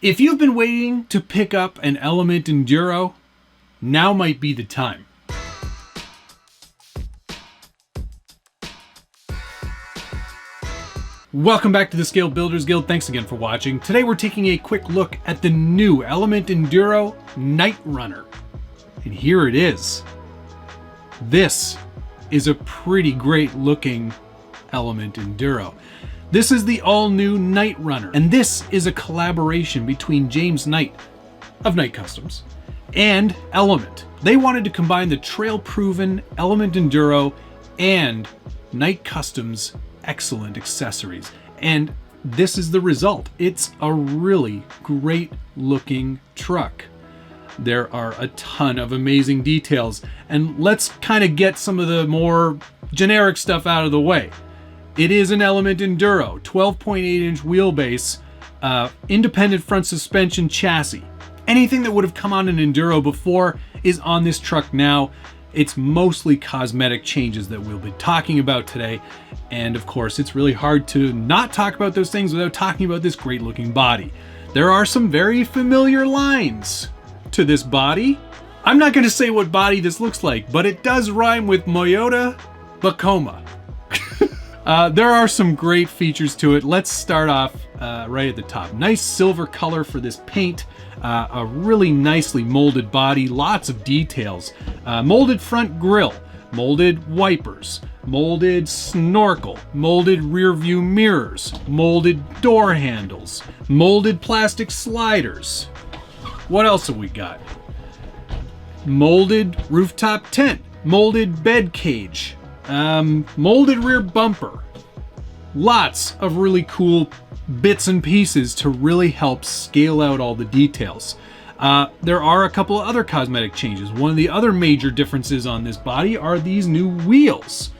If you've been waiting to pick up an Element Enduro, now might be the time. Welcome back to the Scale Builders Guild. Thanks again for watching. Today we're taking a quick look at the new Element Enduro Knightrunner. And here it is. This is a pretty great looking Element Enduro. This is the all-new Knightrunner, and this is a collaboration between James Knight of Knight Customs and Element. They wanted to combine the trail-proven Element Enduro and Knight Customs excellent accessories, and this is the result. It's a really great looking truck. There are a ton of amazing details, and let's kind of get some of the more generic stuff out of the way. It is an Element Enduro, 12.8-inch wheelbase, independent front suspension chassis. Anything that would have come on an Enduro before is on this truck now. It's mostly cosmetic changes that we'll be talking about today. And of course, it's really hard to not talk about those things without talking about this great looking body. There are some very familiar lines to this body. I'm not going to say what body this looks like, but it does rhyme with Toyota Tacoma. There are some great features to it. Let's start off right at the top. Nice silver color for this paint. A really nicely molded body, lots of details. Molded front grille, molded wipers, molded snorkel, molded rear view mirrors, molded door handles, molded plastic sliders. What else have we got? Molded rooftop tent, molded bed cage, molded rear bumper. Lots of really cool bits and pieces to really help scale out all the details. There are a couple of other cosmetic changes. One of the other major differences on this body are these new wheels.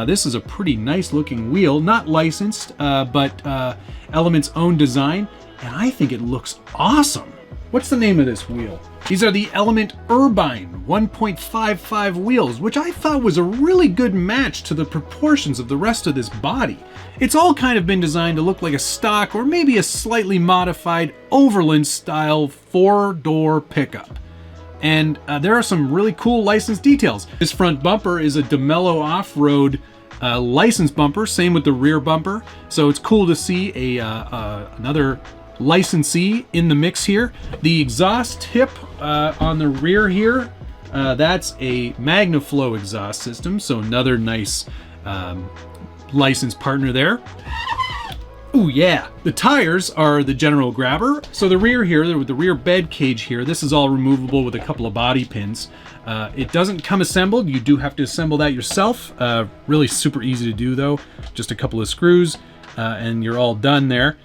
This is a pretty nice looking wheel, not licensed, but Element's own design, and I think it looks awesome. What's the name of this wheel? These are the Element Urbine 1.55 wheels, which I thought was a really good match to the proportions of the rest of this body. It's all kind of been designed to look like a stock or maybe a slightly modified Overland style 4-door pickup. And there are some really cool licensed details. This front bumper is a DeMello off-road licensed bumper, same with the rear bumper. So it's cool to see another licensee in the mix here. The exhaust tip on the rear here, that's a MagnaFlow exhaust system, so another nice licensed partner there. Oh yeah, the tires are the general grabber. So the rear here, with the rear bed cage here, this is all removable with a couple of body pins. It doesn't come assembled. You do have to assemble that yourself. Really super easy to do though. Just a couple of screws and you're all done there.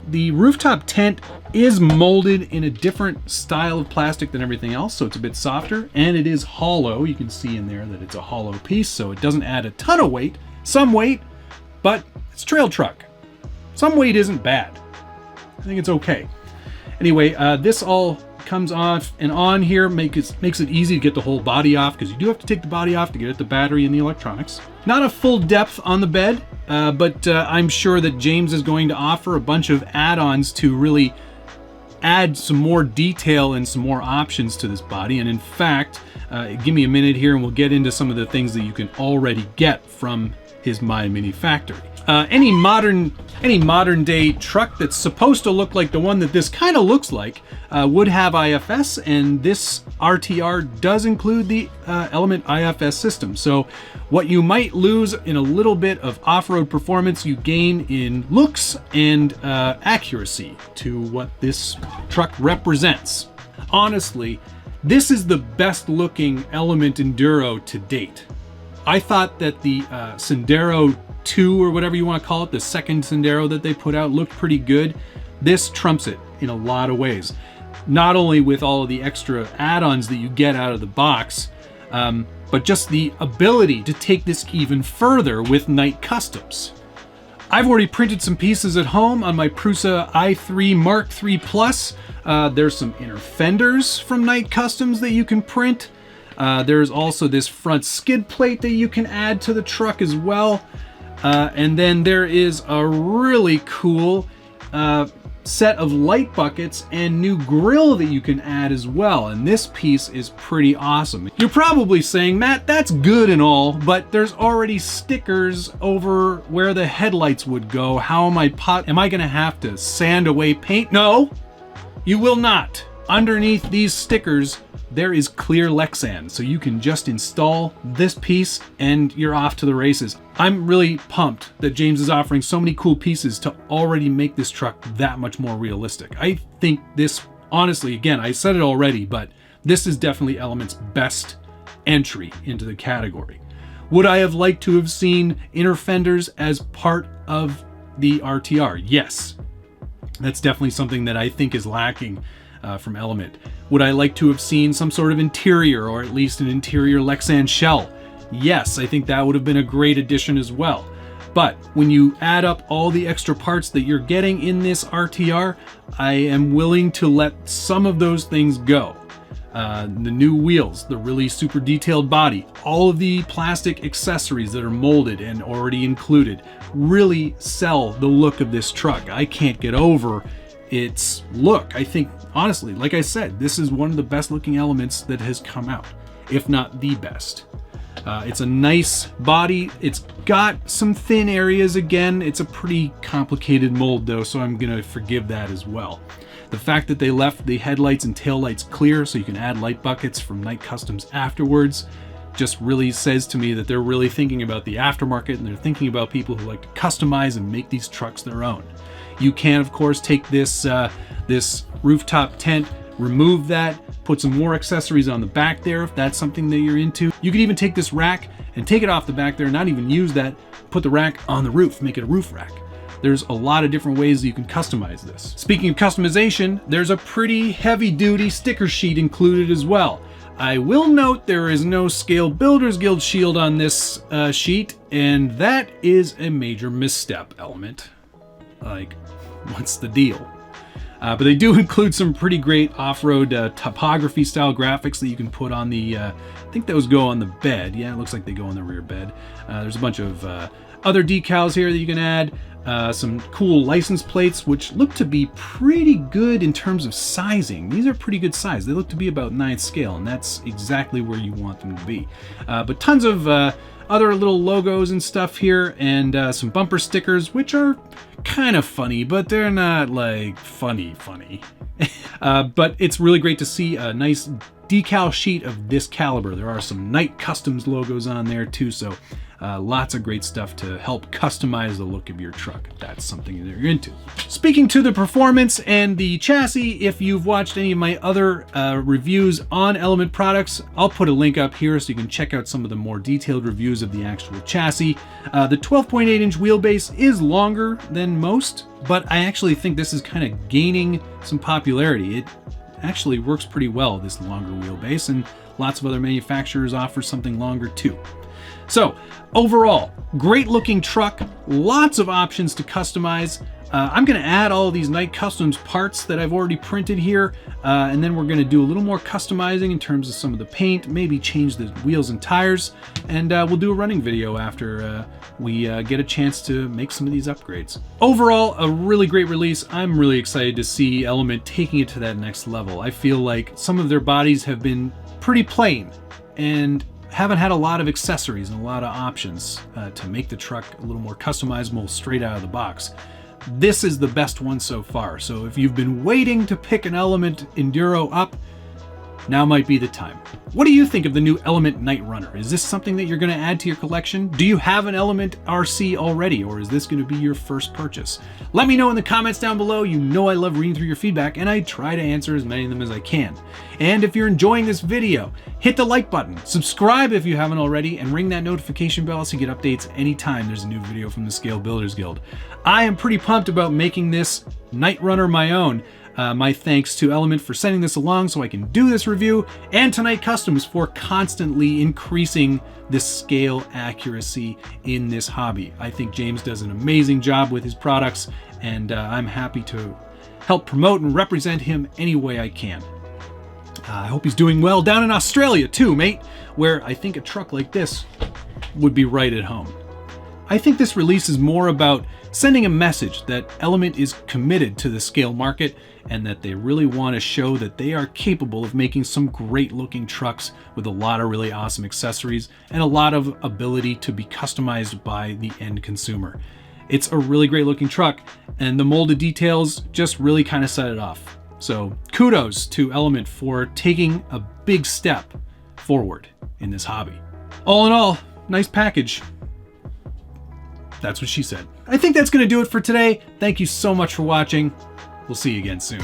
The rooftop tent is molded in a different style of plastic than everything else, so it's a bit softer, and it is hollow. You can see in there that it's a hollow piece, so it doesn't add a ton of weight. Some weight, but it's a trail truck. Some weight isn't bad. I think it's okay. Anyway, this all comes off and on here, makes it easy to get the whole body off, because you do have to take the body off to get at the battery and the electronics. Not a full depth on the bed, but I'm sure that James is going to offer a bunch of add-ons to really add some more detail and some more options to this body. And in fact, give me a minute here and we'll get into some of the things that you can already get from his My Mini factory. Any modern day truck that's supposed to look like the one that this kind of looks like would have IFS, and this RTR does include the Element IFS system. So what you might lose in a little bit of off-road performance, you gain in looks and accuracy to what this truck represents. Honestly, this is the best looking Element Enduro to date. I thought that the Sendero 2 or whatever you want to call it, the second Sendero that they put out, looked pretty good. This trumps it in a lot of ways. Not only with all of the extra add-ons that you get out of the box, but just the ability to take this even further with Knight Customs. I've already printed some pieces at home on my Prusa i3 Mark III Plus. There's some inner fenders from Knight Customs that you can print. There's also this front skid plate that you can add to the truck as well. And then there is a really cool set of light buckets and new grill that you can add as well, and this piece is pretty awesome. You're probably saying, Matt, that's good and all, but there's already stickers over where the headlights would go. How am I gonna have to sand away paint? No, you will not. Underneath these stickers there is clear Lexan, so you can just install this piece and you're off to the races. I'm really pumped that James is offering so many cool pieces to already make this truck that much more realistic. I think this, honestly, again, I said it already, but this is definitely Element's best entry into the category. Would I have liked to have seen inner fenders as part of the RTR? Yes. That's definitely something that I think is lacking from Element. Would I like to have seen some sort of interior, or at least an interior Lexan shell? Yes, I think that would have been a great addition as well. But when you add up all the extra parts that you're getting in this RTR, I am willing to let some of those things go. The new wheels, the really super detailed body, all of the plastic accessories that are molded and already included really sell the look of this truck. I can't get over its look. I think, honestly, like I said, this is one of the best looking Elements that has come out, if not the best. It's a nice body. It's got some thin areas again. It's a pretty complicated mold though, so I'm gonna forgive that as well. The fact that they left the headlights and taillights clear so you can add light buckets from Night Customs afterwards just really says to me that they're really thinking about the aftermarket, and they're thinking about people who like to customize and make these trucks their own. You can, of course, take this this rooftop tent, remove that, put some more accessories on the back there if that's something that you're into. You could even take this rack and take it off the back there, not even use that, put the rack on the roof, make it a roof rack. There's a lot of different ways that you can customize this. Speaking of customization, there's a pretty heavy-duty sticker sheet included as well. I will note there is no Scale Builders Guild shield on this sheet, and that is a major misstep, Element. Like, what's the deal? But they do include some pretty great off-road topography style graphics that you can put on the, I think those go on the bed. Yeah, it looks like they go on the rear bed. There's a bunch of other decals here that you can add. Some cool license plates, which look to be pretty good in terms of sizing. These are pretty good size. They look to be about 9th scale, and that's exactly where you want them to be. But tons of other little logos and stuff here, and some bumper stickers, which are kind of funny, but they're not like funny. But it's really great to see a nice decal sheet of this caliber. There are some Night Customs logos on there too, so lots of great stuff to help customize the look of your truck if that's something that you're into. Speaking to the performance and the chassis, if you've watched any of my other reviews on Element products, I'll put a link up here so you can check out some of the more detailed reviews of the actual chassis. The 12.8-inch wheelbase is longer than most, but I actually think this is kind of gaining some popularity. It actually works pretty well, this longer wheelbase, and lots of other manufacturers offer something longer too. So overall, great looking truck, lots of options to customize. I'm going to add all of these Night Customs parts that I've already printed here, and then we're going to do a little more customizing in terms of some of the paint, maybe change the wheels and tires, and we'll do a running video after we get a chance to make some of these upgrades. Overall, a really great release. I'm really excited to see Element taking it to that next level. I feel like some of their bodies have been pretty plain and haven't had a lot of accessories and a lot of options to make the truck a little more customizable straight out of the box. This is the best one so far, so if you've been waiting to pick an Element Enduro up, now might be the time. What do you think of the new Element Knightrunner? Is this something that you're going to add to your collection? Do you have an Element RC already, or is this going to be your first purchase? Let me know in the comments down below. You know I love reading through your feedback, and I try to answer as many of them as I can. And if you're enjoying this video, hit the like button, subscribe if you haven't already, and ring that notification bell so you get updates anytime there's a new video from the Scale Builders Guild. I am pretty pumped about making this Knightrunner my own. My thanks to Element for sending this along so I can do this review, and to Night Customs for constantly increasing the scale accuracy in this hobby. I think James does an amazing job with his products, and I'm happy to help promote and represent him any way I can. I hope he's doing well down in Australia too, mate, where I think a truck like this would be right at home. I think this release is more about sending a message that Element is committed to the scale market and that they really want to show that they are capable of making some great looking trucks with a lot of really awesome accessories and a lot of ability to be customized by the end consumer. It's a really great looking truck, and the molded details just really kind of set it off. So kudos to Element for taking a big step forward in this hobby. All in all, nice package. That's what she said. I think that's going to do it for today. Thank you so much for watching. We'll see you again soon.